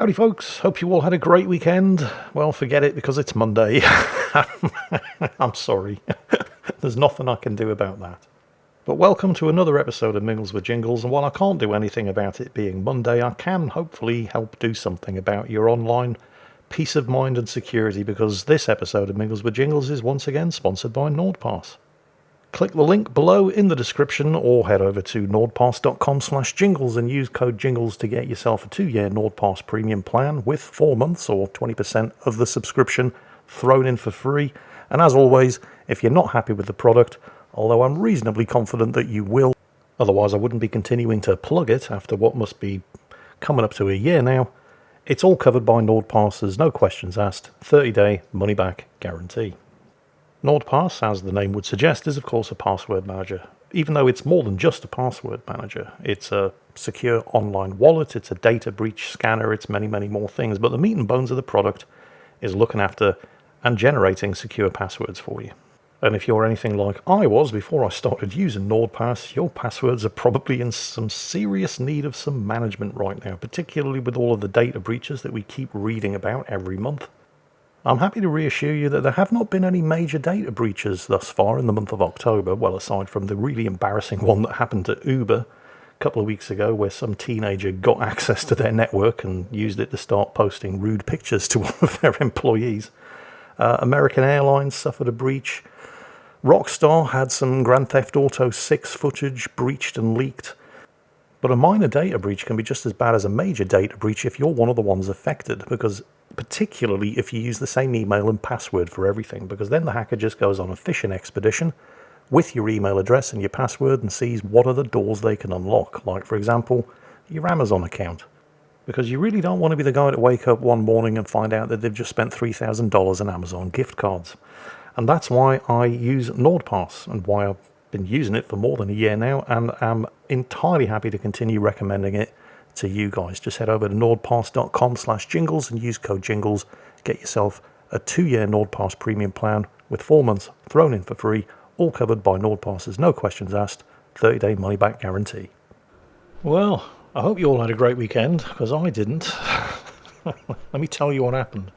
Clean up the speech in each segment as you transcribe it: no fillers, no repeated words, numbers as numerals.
Howdy folks, hope you all had a great weekend. Well, forget it because it's Monday. I'm sorry. There's nothing I can do about that. But welcome to another episode of Mingles with Jingles, and while I can't do anything about it being Monday, I can hopefully help do something about your online peace of mind and security, because this episode of Mingles with Jingles is once again sponsored by Nordpass. Click the link below in the description or head over to nordpass.com/jingles and use code JINGLES to get yourself a 2-year Nordpass premium plan with 4 months or 20% of the subscription thrown in for free. And as always, if you're not happy with the product, although I'm reasonably confident that you will, otherwise I wouldn't be continuing to plug it after what must be coming up to a year now, it's all covered by Nordpass's no questions asked 30-day money-back guarantee. Nordpass, as the name would suggest, is of course a password manager. Even though it's more than just a password manager, it's a secure online wallet, it's a data breach scanner, it's many, many more things. But the meat and bones of the product is looking after and generating secure passwords for you. And if you're anything like I was before I started using Nordpass, your passwords are probably in some serious need of some management right now, particularly with all of the data breaches that we keep reading about every month. I'm happy to reassure you that there have not been any major data breaches thus far in the month of October, well aside from the really embarrassing one that happened to Uber a couple of weeks ago, where some teenager got access to their network and used it to start posting rude pictures to one of their employees. American Airlines suffered a breach. Rockstar had some Grand Theft Auto 6 footage breached and leaked. But a minor data breach can be just as bad as a major data breach if you're one of the ones affected, because particularly if you use the same email and password for everything, because then the hacker just goes on a phishing expedition with your email address and your password and sees what are the doors they can unlock, like for example your Amazon account, because you really don't want to be the guy to wake up one morning and find out that they've just spent $3,000 on Amazon gift cards. And that's why I use Nordpass and why I've been using it for more than a year now, and am entirely happy to continue recommending it to you guys. Just head over to nordpass.com/jingles and use code JINGLES. Get yourself a 2-year Nordpass premium plan with 4 months thrown in for free, all covered by Nordpass's no questions asked 30-day money-back guarantee. Well, I hope you all had a great weekend, because I didn't. Let me tell you what happened.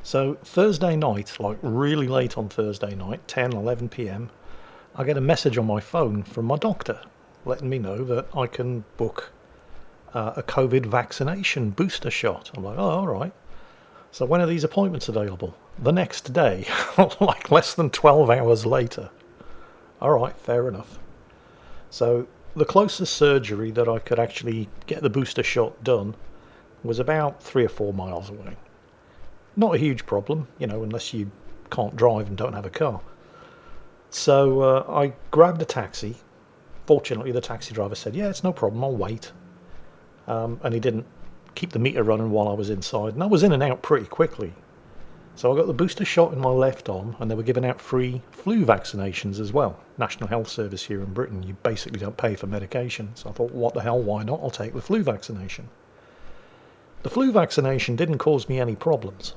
So Thursday night, like really late on Thursday night, 10, 11 p.m, I get a message on my phone from my doctor letting me know that I can book a COVID vaccination booster shot. I'm like, oh, all right. So when are these appointments available? The next day, like less than 12 hours later. All right, fair enough. So the closest surgery that I could actually get the booster shot done was about 3 or 4 miles away. Not a huge problem, unless you can't drive and don't have a car. So I grabbed a taxi. Fortunately, the taxi driver said, yeah, it's no problem, I'll wait. And he didn't keep the meter running while I was inside. And I was in and out pretty quickly. So I got the booster shot in my left arm, and they were giving out free flu vaccinations as well. National Health Service here in Britain, you basically don't pay for medication. So I thought, what the hell, why not? I'll take the flu vaccination. The flu vaccination didn't cause me any problems.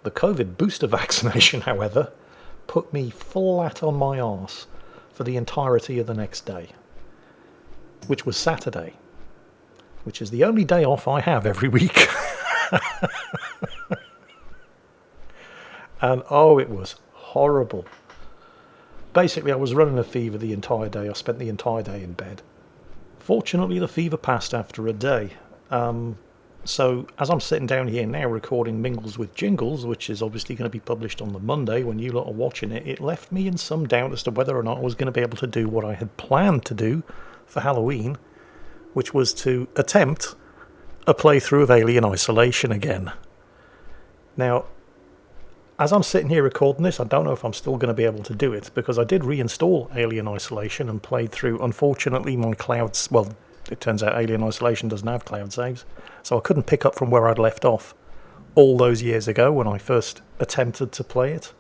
The COVID booster vaccination, however, put me flat on my arse for the entirety of the next day, which was Saturday, which is the only day off I have every week. And oh, it was horrible. Basically, I was running a fever the entire day. I spent the entire day in bed. Fortunately, the fever passed after a day. So as I'm sitting down here now recording Mingles with Jingles, which is obviously going to be published on the Monday when you lot are watching it, it left me in some doubt as to whether or not I was going to be able to do what I had planned to do for Halloween, which was to attempt a playthrough of Alien Isolation again. Now, as I'm sitting here recording this, I don't know if I'm still going to be able to do it, because I did reinstall Alien Isolation and played through. Unfortunately, my clouds, well, it turns out Alien Isolation doesn't have cloud saves, so I couldn't pick up from where I'd left off all those years ago when I first attempted to play it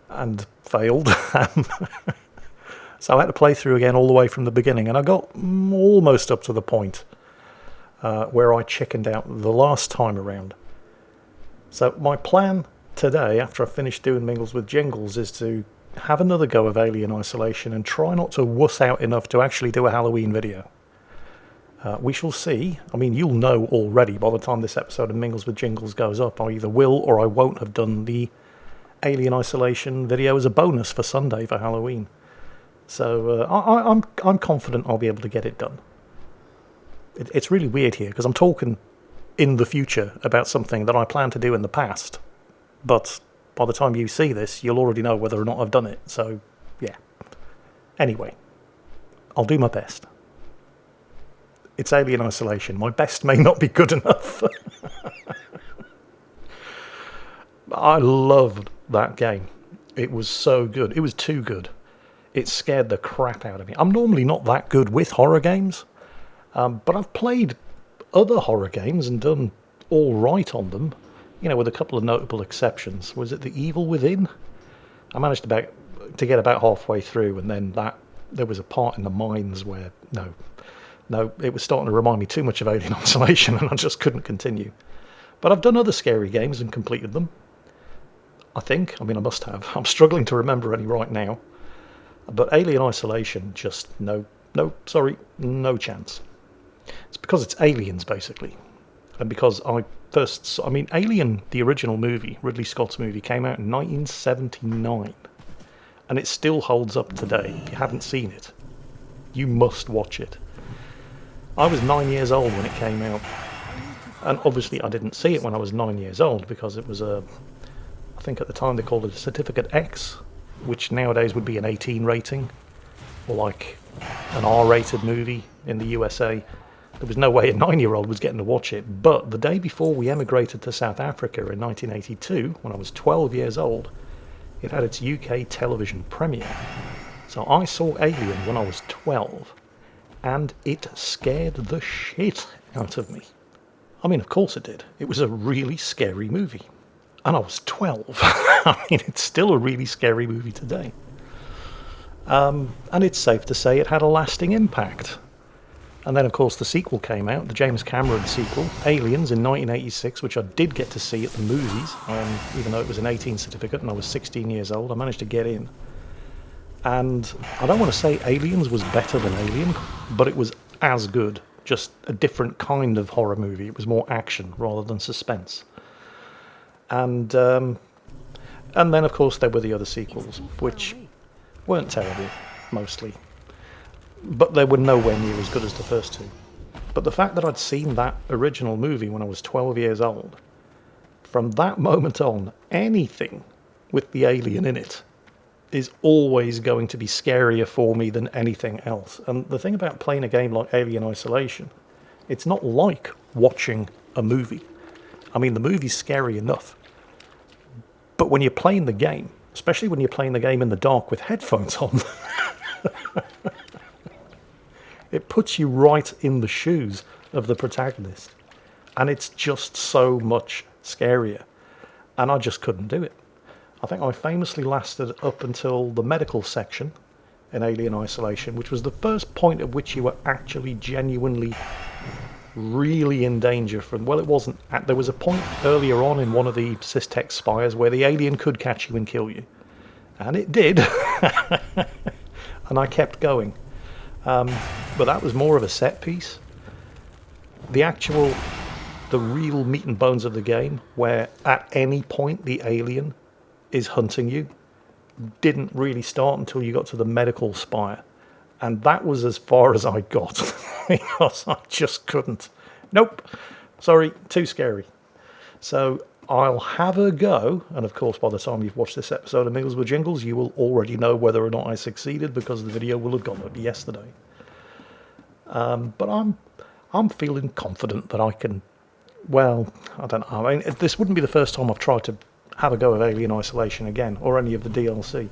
and failed. So I had to play through again all the way from the beginning, and I got almost up to the point where I chickened out the last time around. So my plan today, after I finish doing Mingles with Jingles, is to have another go of Alien Isolation and try not to wuss out enough to actually do a Halloween video. We shall see. I mean, you'll know already by the time this episode of Mingles with Jingles goes up. I either will or I won't have done the Alien Isolation video as a bonus for Sunday for Halloween. So I'm confident I'll be able to get it done. It's really weird here because I'm talking in the future about something that I plan to do in the past. But by the time you see this, you'll already know whether or not I've done it. So, yeah. Anyway, I'll do my best. It's Alien Isolation. My best may not be good enough. I loved that game. It was so good. It was too good. It scared the crap out of me. I'm normally not that good with horror games, but I've played other horror games and done all right on them, with a couple of notable exceptions. Was it The Evil Within? I managed to get about halfway through, and then there was a part in the mines where, no, it was starting to remind me too much of Alien Isolation, and I just couldn't continue. But I've done other scary games and completed them. I must have. I'm struggling to remember any right now. But Alien Isolation, just no chance. It's because it's aliens, basically. And because Alien, the original movie, Ridley Scott's movie, came out in 1979. And it still holds up today. If you haven't seen it, you must watch it. I was 9 years old when it came out. And obviously I didn't see it when I was 9 years old because it was I think at the time they called it a Certificate X, which nowadays would be an 18 rating, or like an R-rated movie in the USA. There was no way a 9-year-old was getting to watch it. But the day before we emigrated to South Africa in 1982, when I was 12 years old, it had its UK television premiere. So I saw Alien when I was 12. And it scared the shit out of me. I mean, of course it did. It was a really scary movie. And I was 12. It's still a really scary movie today. And it's safe to say it had a lasting impact. And then, of course, the sequel came out, the James Cameron sequel, Aliens, in 1986, which I did get to see at the movies, even though it was an 18 certificate and I was 16 years old. I managed to get in. And I don't want to say Aliens was better than Alien, but it was as good, just a different kind of horror movie. It was more action rather than suspense. And then, of course, there were the other sequels, which weren't terrible, mostly. But they were nowhere near as good as the first two. But the fact that I'd seen that original movie when I was 12 years old, from that moment on, anything with the alien in it is always going to be scarier for me than anything else. And the thing about playing a game like Alien Isolation, it's not like watching a movie. I mean, the movie's scary enough. But when you're playing the game, especially when you're playing the game in the dark with headphones on, it puts you right in the shoes of the protagonist. And it's just so much scarier. And I just couldn't do it. I think I famously lasted up until the medical section in Alien Isolation, which was the first point at which you were actually genuinely really in danger from... Well, it wasn't... There was a point earlier on in one of the Systech spires where the alien could catch you and kill you. And it did. And I kept going. But that was more of a set piece. The real meat and bones of the game, where at any point the alien is hunting you, didn't really start until you got to the medical spire. And that was as far as I got, because I just couldn't. Nope. Sorry, too scary. So I'll have a go, and of course by the time you've watched this episode of Mingles with Jingles, you will already know whether or not I succeeded, because the video will have gone up yesterday. But I'm feeling confident that I can... Well, I don't know. I mean, this wouldn't be the first time I've tried to have a go of Alien Isolation again, or any of the DLC.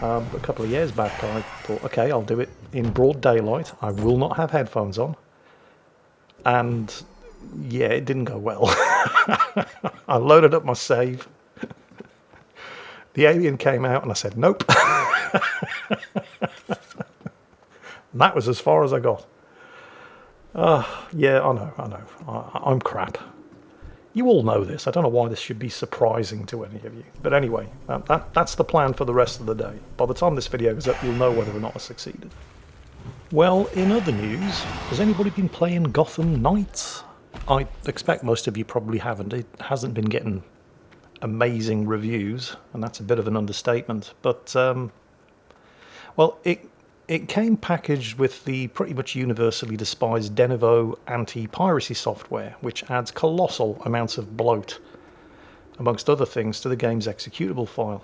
A couple of years back, I thought, okay, I'll do it in broad daylight. I will not have headphones on. And yeah, it didn't go well. I loaded up my save. The alien came out and I said, nope. And that was as far as I got. Yeah, I know. I'm crap. You all know this. I don't know why this should be surprising to any of you. But anyway, that's the plan for the rest of the day. By the time this video goes up, you'll know whether or not I succeeded. Well, in other news, has anybody been playing Gotham Knights? I expect most of you probably haven't. It hasn't been getting amazing reviews, and that's a bit of an understatement. But, well, it came packaged with the pretty much universally despised Denuvo anti-piracy software, which adds colossal amounts of bloat, amongst other things, to the game's executable file.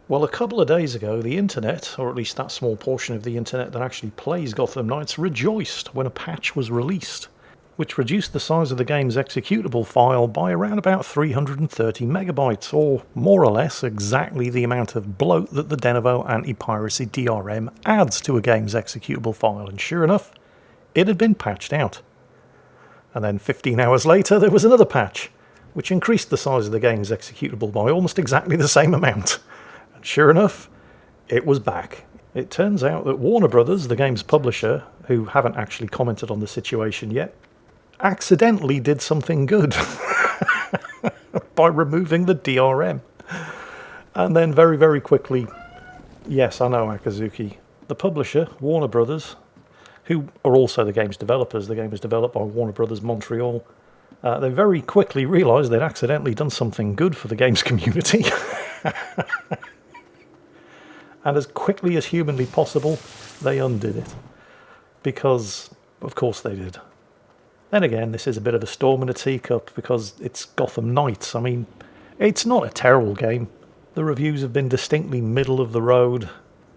Well, a couple of days ago, the internet, or at least that small portion of the internet that actually plays Gotham Knights, rejoiced when a patch was released, which reduced the size of the game's executable file by around about 330 megabytes, or more or less exactly the amount of bloat that the Denuvo anti-piracy DRM adds to a game's executable file. And sure enough, it had been patched out. And then 15 hours later, there was another patch, which increased the size of the game's executable by almost exactly the same amount. Sure enough, it was back. It turns out that Warner Brothers, the game's publisher, who haven't actually commented on the situation yet, accidentally did something good by removing the DRM. And then very, very quickly, yes, I know, Akazuki, the publisher, Warner Brothers, who are also the game's developers, the game is developed by Warner Brothers Montreal, they very quickly realised they'd accidentally done something good for the game's community. And as quickly as humanly possible, they undid it. Because, of course they did. Then again, this is a bit of a storm in a teacup, because it's Gotham Knights. I mean, it's not a terrible game. The reviews have been distinctly middle of the road,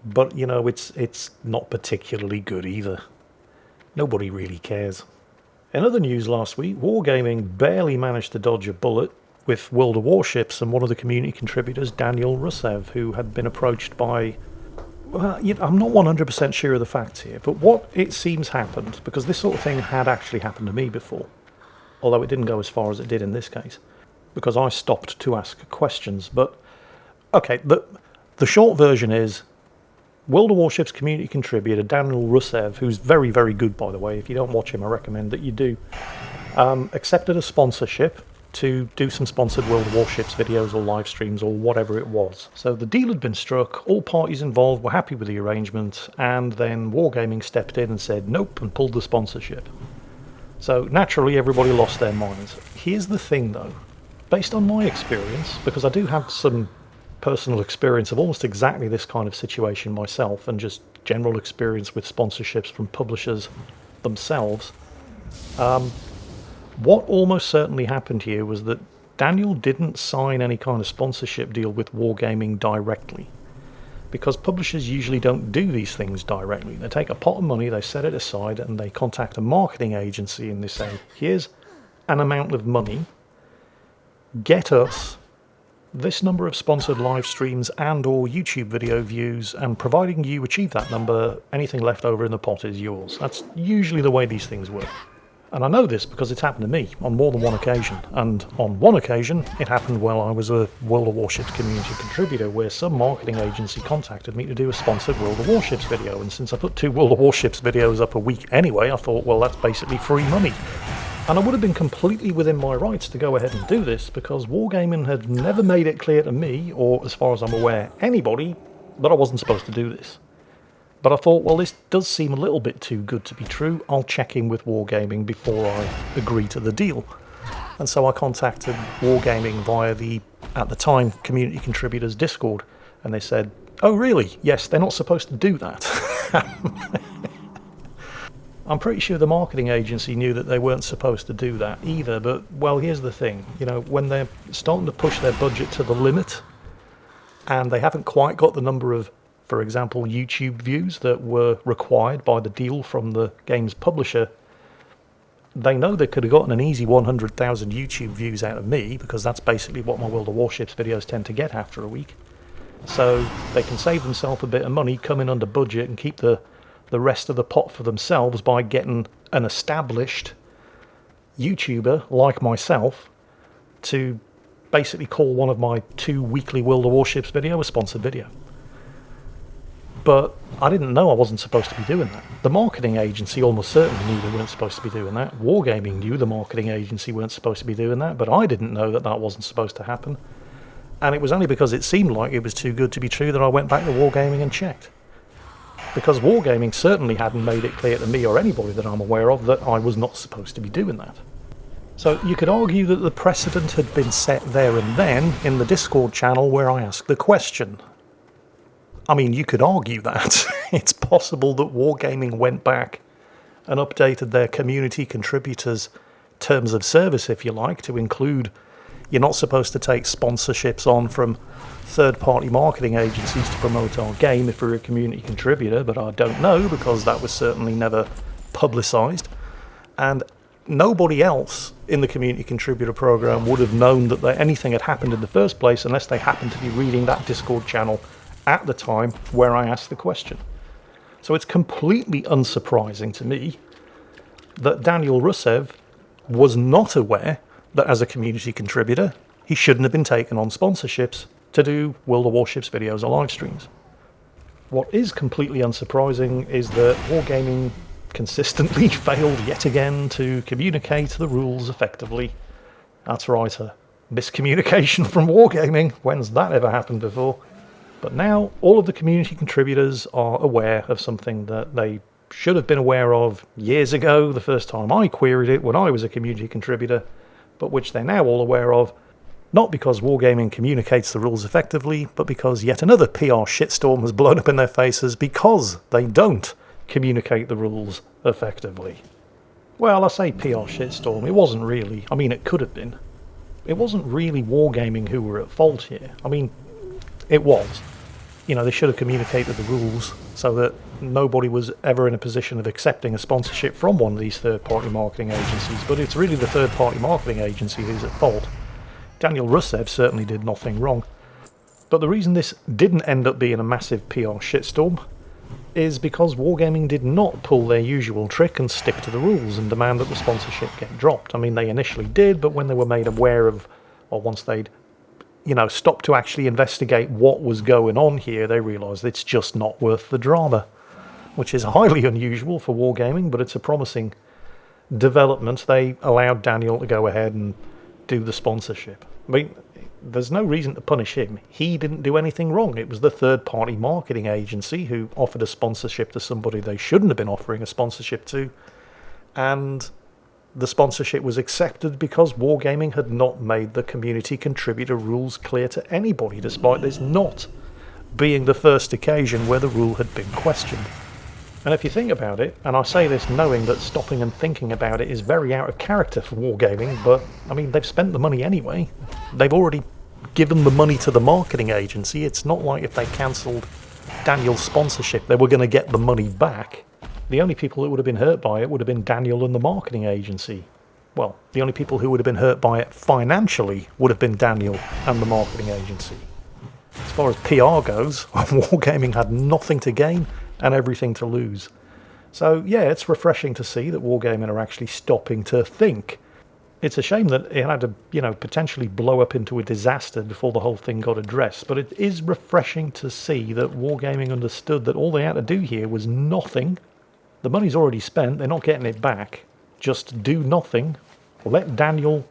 but, you know, it's not particularly good either. Nobody really cares. In other news last week, Wargaming barely managed to dodge a bullet with World of Warships and one of the community contributors, Daniel Rusev, who had been approached by... Well, I'm not 100% sure of the facts here, but what it seems happened, because this sort of thing had actually happened to me before, although it didn't go as far as it did in this case, because I stopped to ask questions. But, okay, the short version is, World of Warships community contributor Daniel Rusev, who's very, very good, by the way, if you don't watch him, I recommend that you do, accepted a sponsorship to do some sponsored World of Warships videos or live streams or whatever it was. So the deal had been struck, all parties involved were happy with the arrangement, and then Wargaming stepped in and said nope and pulled the sponsorship. So naturally everybody lost their minds. Here's the thing though, based on my experience, because I do have some personal experience of almost exactly this kind of situation myself, and just general experience with sponsorships from publishers themselves, what almost certainly happened here was that Daniel didn't sign any kind of sponsorship deal with Wargaming directly, because publishers usually don't do these things directly. They take a pot of money, they set it aside, and they contact a marketing agency and they say, here's an amount of money, get us this number of sponsored live streams and or YouTube video views, and providing you achieve that number, anything left over in the pot is yours. That's usually the way these things work. And I know this because it's happened to me on more than one occasion. And on one occasion, it happened while I was a World of Warships community contributor, where some marketing agency contacted me to do a sponsored World of Warships video. And since I put 2 World of Warships videos up a week anyway, I thought, well, that's basically free money. And I would have been completely within my rights to go ahead and do this, because Wargaming had never made it clear to me, or as far as I'm aware, anybody, that I wasn't supposed to do this. But I thought, well, this does seem a little bit too good to be true. I'll check in with Wargaming before I agree to the deal. And so I contacted Wargaming via the, at the time, community contributors Discord. And they said, oh, really? Yes, they're not supposed to do that. I'm pretty sure the marketing agency knew that they weren't supposed to do that either. But, well, here's the thing. You know, when they're starting to push their budget to the limit, and they haven't quite got the number of, for example, YouTube views that were required by the deal from the game's publisher, they know they could have gotten an easy 100,000 YouTube views out of me, because that's basically what my World of Warships videos tend to get after a week. So they can save themselves a bit of money, come in under budget, and keep the rest of the pot for themselves by getting an established YouTuber like myself to basically call one of my 2 weekly World of Warships video a sponsored video. But I didn't know I wasn't supposed to be doing that. The marketing agency almost certainly knew they weren't supposed to be doing that. Wargaming knew the marketing agency weren't supposed to be doing that, but I didn't know that that wasn't supposed to happen. And it was only because it seemed like it was too good to be true that I went back to Wargaming and checked. because Wargaming certainly hadn't made it clear to me or anybody that I'm aware of that I was not supposed to be doing that. So you could argue that the precedent had been set there and then in the Discord channel where I asked the question. I mean, you could argue that. It's possible that Wargaming went back and updated their community contributors' terms of service, if you like, to include you're not supposed to take sponsorships on from third-party marketing agencies to promote our game if you're a community contributor, but I don't know because that was certainly never publicised. And nobody else in the community contributor program would have known that anything had happened in the first place unless they happened to be reading that Discord channel at the time where I asked the question. So it's completely unsurprising to me that Daniel Rusev was not aware that as a community contributor he shouldn't have been taken on sponsorships to do World of Warships videos or live streams. What is completely unsurprising is that Wargaming consistently failed yet again to communicate the rules effectively. That's right, a miscommunication from Wargaming. When's that ever happened before? But now all of the community contributors are aware of something that they should have been aware of years ago, the first time I queried it when I was a community contributor, but which they're now all aware of, not because Wargaming communicates the rules effectively, but because yet another PR shitstorm has blown up in their faces because they don't communicate the rules effectively. Well, I say PR shitstorm, it wasn't really. I mean, it could have been. It wasn't really Wargaming who were at fault here. I mean, it was. You know, they should have communicated the rules so that nobody was ever in a position of accepting a sponsorship from one of these third-party marketing agencies, but it's really the third-party marketing agency who's at fault. Daniel Rusev certainly did nothing wrong. But the reason this didn't end up being a massive PR shitstorm is because Wargaming did not pull their usual trick and stick to the rules and demand that the sponsorship get dropped. I mean, they initially did, but when they were made aware of, or once they'd, stopped to actually investigate what was going on here, they realised it's just not worth the drama, which is highly unusual for Wargaming, but it's a promising development. They allowed Daniel to go ahead and do the sponsorship. I mean, there's no reason to punish him. He didn't do anything wrong. It was the third-party marketing agency who offered a sponsorship to somebody they shouldn't have been offering a sponsorship to, and the sponsorship was accepted because Wargaming had not made the community contributor rules clear to anybody, despite this not being the first occasion where the rule had been questioned. And if you think about it, and I say this knowing that stopping and thinking about it is very out of character for Wargaming, but, I mean, they've spent the money anyway. They've already given the money to the marketing agency. It's not like if they cancelled Daniel's sponsorship, they were going to get the money back. The only people who would have been hurt by it would have been Daniel and the marketing agency. Well, the only people who would have been hurt by it financially would have been Daniel and the marketing agency. As far as PR goes, Wargaming had nothing to gain and everything to lose. So yeah, it's refreshing to see that Wargaming are actually stopping to think. It's a shame that it had to, potentially blow up into a disaster before the whole thing got addressed, but it is refreshing to see that Wargaming understood that all they had to do here was nothing. The money's already spent, they're not getting it back. Just do nothing. Let Daniel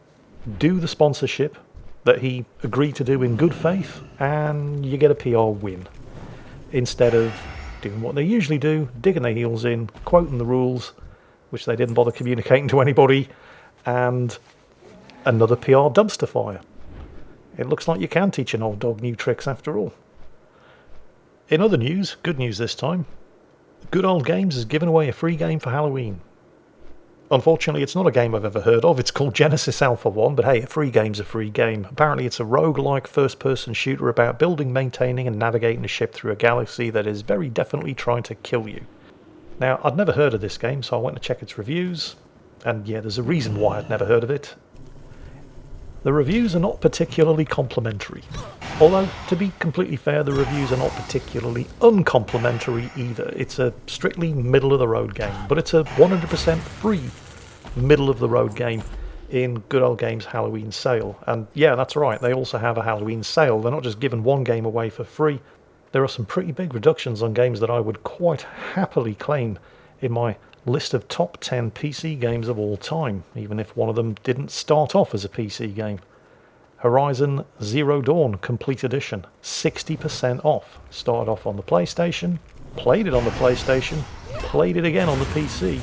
do the sponsorship that he agreed to do in good faith, and you get a PR win. Instead of doing what they usually do, digging their heels in, quoting the rules, which they didn't bother communicating to anybody, and another PR dumpster fire. It looks like you can teach an old dog new tricks after all. In other news, good news this time, Good Old Games has given away a free game for Halloween. Unfortunately, it's not a game I've ever heard of. It's called Genesis Alpha 1, but hey, a free game's a free game. Apparently it's a roguelike first-person shooter about building, maintaining and navigating a ship through a galaxy that is very definitely trying to kill you. Now, I'd never heard of this game, so I went to check its reviews, and yeah, there's a reason why I'd never heard of it. The reviews are not particularly complimentary. Although, to be completely fair, the reviews are not particularly uncomplimentary either. It's a strictly middle-of-the-road game, but it's a 100% free middle-of-the-road game in Good Old Games Halloween sale. And yeah, that's right, they also have a Halloween sale. They're not just giving one game away for free. There are some pretty big reductions on games that I would quite happily claim in my list of top 10 PC games of all time, even if one of them didn't start off as a PC game. Horizon Zero Dawn Complete Edition, 60% off. Started off on the PlayStation, played it on the PlayStation, played it again on the PC,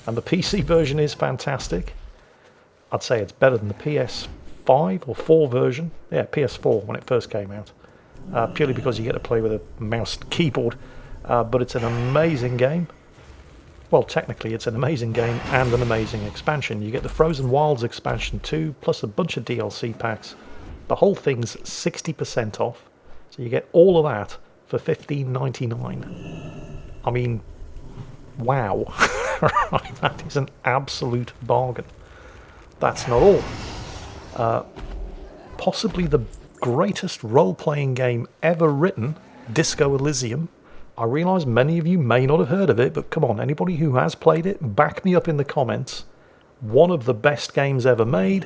and the PC version is fantastic. I'd say it's better than the PS5 or 4 version. Yeah, PS4 when it first came out. Purely because you get to play with a mouse and keyboard. But it's an amazing game. Well, technically it's an amazing game and an amazing expansion. You get the Frozen Wilds expansion too, plus a bunch of DLC packs. The whole thing's 60% off. So you get all of that for $15.99. I mean, wow. That is an absolute bargain. That's not all. Possibly the greatest role-playing game ever written, Disco Elysium. I realise many of you may not have heard of it, but come on, anybody who has played it, back me up in the comments. One of the best games ever made,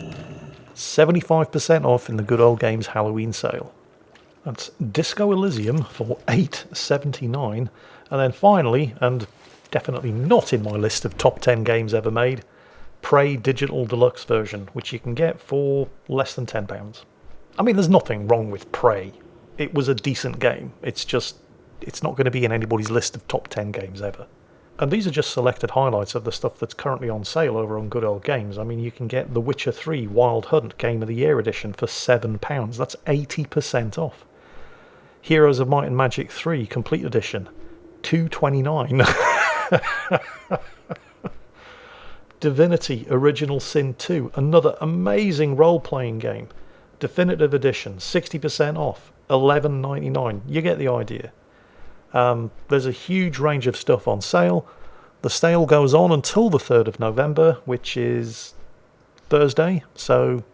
75% off in the Good Old Games Halloween sale. That's Disco Elysium for $8.79. And then finally, and definitely not in my list of top 10 games ever made, Prey Digital Deluxe version, which you can get for less than £10. I mean, there's nothing wrong with Prey. It was a decent game. It's not going to be in anybody's list of top 10 games ever. And these are just selected highlights of the stuff that's currently on sale over on Good Old Games. I mean, you can get The Witcher 3 Wild Hunt Game of the Year edition for £7. That's 80% off. Heroes of Might and Magic 3 Complete Edition, $2.29. Divinity Original Sin 2, another amazing role-playing game. Definitive Edition, 60% off, $11.99. You get the idea. There's a huge range of stuff on sale. The sale goes on until the 3rd of November, which is Thursday. So,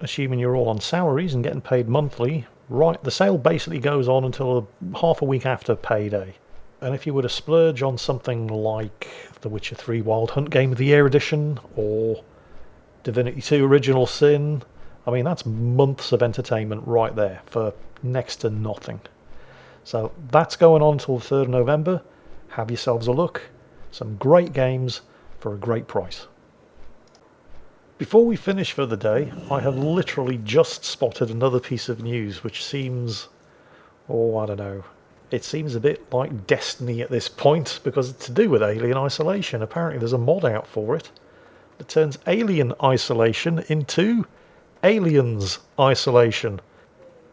assuming you're all on salaries and getting paid monthly, right, the sale basically goes on until half a week after payday. And if you were to splurge on something like The Witcher 3 Wild Hunt Game of the Year edition or Divinity 2 Original Sin, I mean, that's months of entertainment right there for next to nothing. So that's going on until the 3rd of November. Have yourselves a look. Some great games for a great price. Before we finish for the day, I have literally just spotted another piece of news which seems, I don't know, it seems a bit like destiny at this point because it's to do with Alien Isolation. Apparently there's a mod out for it that turns Alien Isolation into Aliens Isolation.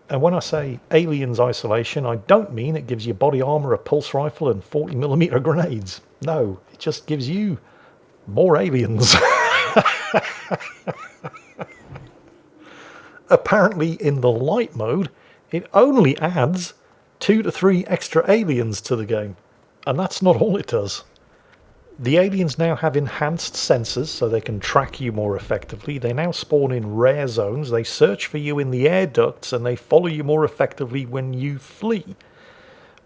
And when I say Aliens Isolation, I don't mean it gives you body armour, a pulse rifle and 40mm grenades. No, it just gives you more aliens. Apparently in the light mode, it only adds 2 to 3 extra aliens to the game. And that's not all it does. The aliens now have enhanced sensors so they can track you more effectively. They now spawn in rare zones. They search for you in the air ducts and they follow you more effectively when you flee.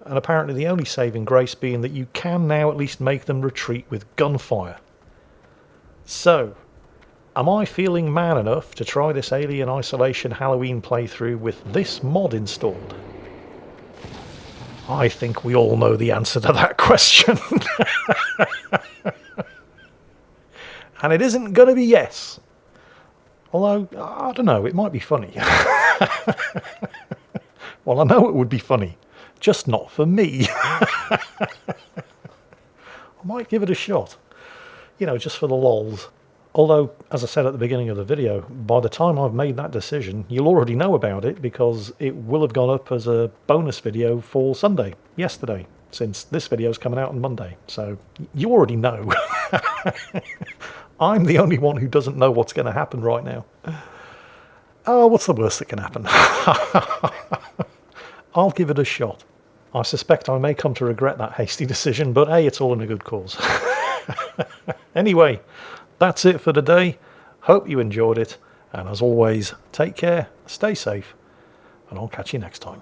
And apparently the only saving grace being that you can now at least make them retreat with gunfire. So, am I feeling man enough to try this Alien Isolation Halloween playthrough with this mod installed? I think we all know the answer to that question. And it isn't going to be yes. Although, I don't know, it might be funny. Well, I know it would be funny. Just not for me. I might give it a shot. You know, just for the lols. Although, as I said at the beginning of the video, by the time I've made that decision, you'll already know about it because it will have gone up as a bonus video for Sunday, yesterday, since this video is coming out on Monday. So, you already know. I'm the only one who doesn't know what's going to happen right now. Oh, what's the worst that can happen? I'll give it a shot. I suspect I may come to regret that hasty decision, but hey, it's all in a good cause. Anyway, that's it for today. Hope you enjoyed it. And as always, take care, stay safe, and I'll catch you next time.